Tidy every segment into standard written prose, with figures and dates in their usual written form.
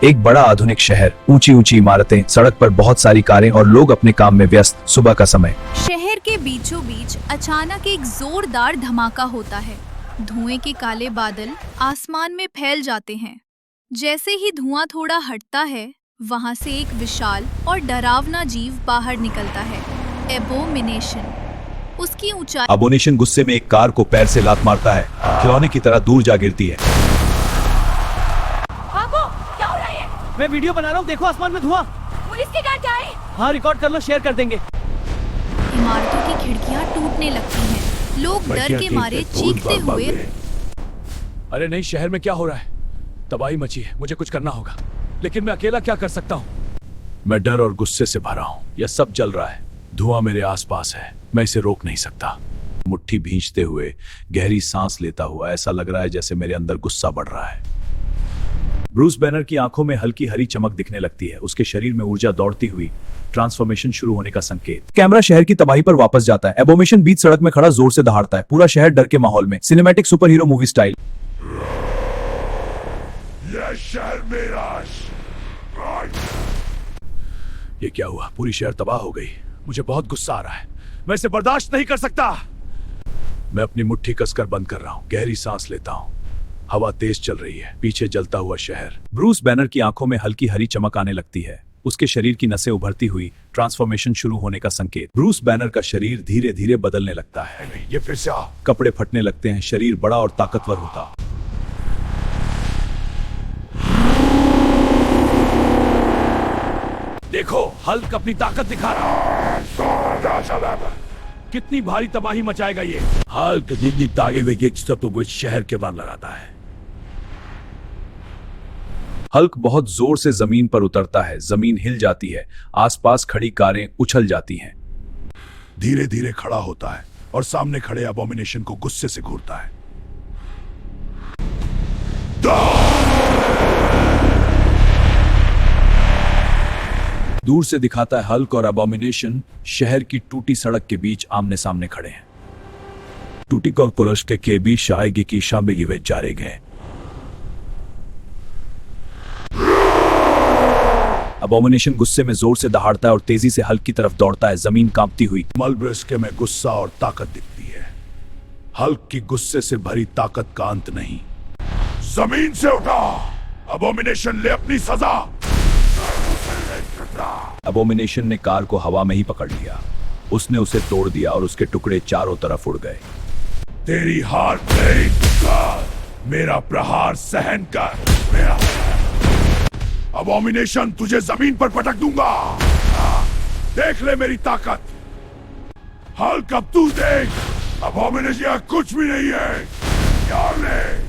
एक बड़ा आधुनिक शहर, ऊंची ऊंची इमारतें, सड़क पर बहुत सारी कारें और लोग अपने काम में व्यस्त। सुबह का समय। शहर के बीचों बीच अचानक एक जोरदार धमाका होता है। धुएं के काले बादल आसमान में फैल जाते हैं। जैसे ही धुआं थोड़ा हटता है, वहां से एक विशाल और डरावना जीव बाहर निकलता है। एबोमिनेशन। उसकी ऊंचाई। एबोमिनेशन गुस्से में एक कार को पैर से लात मारता है, खिलौने की तरह दूर जा गिरती है। भागो, क्या हो रहा है? मैं वीडियो बना रहा हूँ, देखो आसमान में धुआं। पुलिस की कार क्या है? हाँ, रिकॉर्ड कर लो, शेयर कर देंगे। इमारतों की खिड़कियां टूटने लगती हैं। लोग डर के मारे चीखते हुए। अरे नहीं, शहर में क्या हो रहा है? तबाही मची है, मुझे कुछ करना होगा, लेकिन मैं अकेला क्या कर सकता हूँ? मैं डर और गुस्से से भरा हूँ। यह सब जल रहा है, धुआं मेरे आसपास है, मैं इसे रोक नहीं सकता। मुट्ठी भींचते हुए, गहरी सांस लेता हुआ, ऐसा लग रहा है जैसे मेरे अंदर गुस्सा बढ़ रहा है। ब्रूस बैनर की आंखों में हल्की हरी चमक दिखने लगती है, उसके शरीर में ऊर्जा दौड़ती हुई, ट्रांसफॉर्मेशन शुरू होने का संकेत। कैमरा शहर की तबाही पर वापस जाता है। एबोमिनेशन बीच सड़क में खड़ा जोर से दहाड़ता है। पूरा शहर डर के माहौल में, cinematic super hero movie style. यह शहर मेरा। ये क्या हुआ? पूरी शहर तबाह हो गई। मुझे बहुत गुस्सा आ रहा है, मैं इसे बर्दाश्त नहीं कर सकता। मैं अपनी मुट्ठी कसकर बंद कर रहा हूँ, गहरी सांस लेता हूँ। हवा तेज चल रही है, पीछे जलता हुआ शहर। ब्रूस बैनर की आंखों में हल्की हरी चमक आने लगती है, उसके शरीर की नसें उभरती हुई, ट्रांसफॉर्मेशन शुरू होने का संकेत। ब्रूस बैनर का शरीर धीरे धीरे बदलने लगता है। ये फिर से कपड़े फटने लगते हैं, शरीर बड़ा और ताकतवर होता। देखो, हल्क अपनी ताकत दिखा रहा है। कितनी भारी तबाही मचाएगा ये। हल्क जितनी ताकत तो शहर के बाहर लगाता है। हल्क बहुत जोर से जमीन पर उतरता है, जमीन हिल जाती है, आसपास खड़ी कारें उछल जाती हैं। धीरे धीरे खड़ा होता है और सामने खड़े एबोमिनेशन को गुस्से से घूरता है। दूर से दिखाता है हल्क और एबोमिनेशन शहर की टूटी सड़क के बीच आमने सामने खड़े हैं। टूटी कॉर्पोरेशन के बीच शायगी की शामिल वे जारे गए। एबोमिनेशन गुस्से में जोर से दहाड़ता है और तेजी से हल्क की तरफ दौड़ता है, जमीन कांपती हुई। मलब्रस्के में गुस्सा और ताकत दिखती है। हल्क की गुस्से से भरी ताकत का अंत नहीं। जमीन से उठा, एबोमिनेशन ले अपनी सजा। एबोमिनेशन ने कार को हवा में ही पकड़ लिया, उसने उसे तोड़ दिया और उसके टुकड़े चारों तरफ उड़ गए। तेरी हार नहीं, मेरा प्रहार सहन कर। एबोमिनेशन, तुझे जमीन पर पटक दूंगा। देख ले मेरी ताकत। हल्क, अब तू देख। एबोमिनेशन कुछ भी नहीं है। यार ने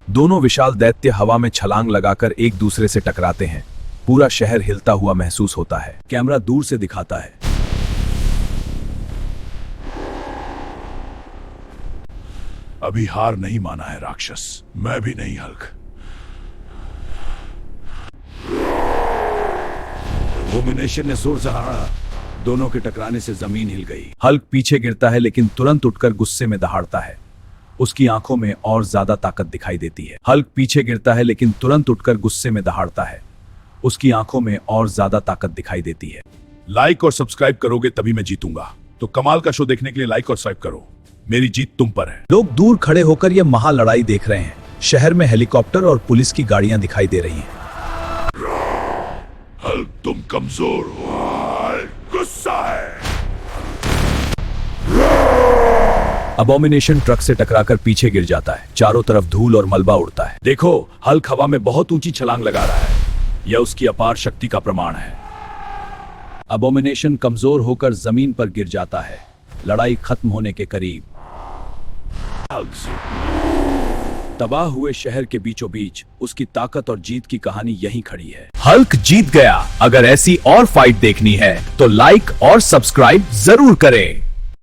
दोनों विशाल दैत्य हवा में छलांग लगाकर एक दूसरे से टकराते हैं। पूरा शहर हिलता हुआ महसूस होता है। कैमरा दूर से दिखाता है। अभी हार नहीं माना है राक्षस, मैं भी नहीं हल्क। एबोमिनेशन ने जोर से दहाड़ा, दोनों के टकराने से जमीन हिल गई। हल्क पीछे गिरता है लेकिन तुरंत उठकर गुस्से में दहाड़ता है, उसकी आंखों में और ज्यादा ताकत दिखाई देती है। हल्क पीछे गिरता है लेकिन तुरंत उठकर गुस्से में दहाड़ता है, उसकी आंखों में और ज्यादा ताकत दिखाई देती है। लाइक और सब्सक्राइब करोगे तभी मैं जीतूंगा, तो कमाल का शो देखने के लिए लाइक और सब्सक्राइब करो। मेरी जीत तुम पर है। लोग दूर खड़े होकर यह महा लड़ाई देख रहे हैं। शहर में हेलीकॉप्टर और पुलिस की गाड़ियां दिखाई दे रही हैं। हल्क, तुम कमजोर हो, गुस्सा है। एबोमिनेशन ट्रक से टकराकर पीछे गिर जाता है, चारों तरफ धूल और मलबा उड़ता है। देखो, हल्क हवा में बहुत ऊंची छलांग लगा रहा है, यह उसकी अपार शक्ति का प्रमाण है। एबोमिनेशन कमजोर होकर जमीन पर गिर जाता है, लड़ाई खत्म होने के करीब। तबाह हुए शहर के बीचों बीच उसकी ताकत और जीत की कहानी यहीं खड़ी है। हल्क जीत गया। अगर ऐसी और फाइट देखनी है तो लाइक और सब्सक्राइब जरूर करें।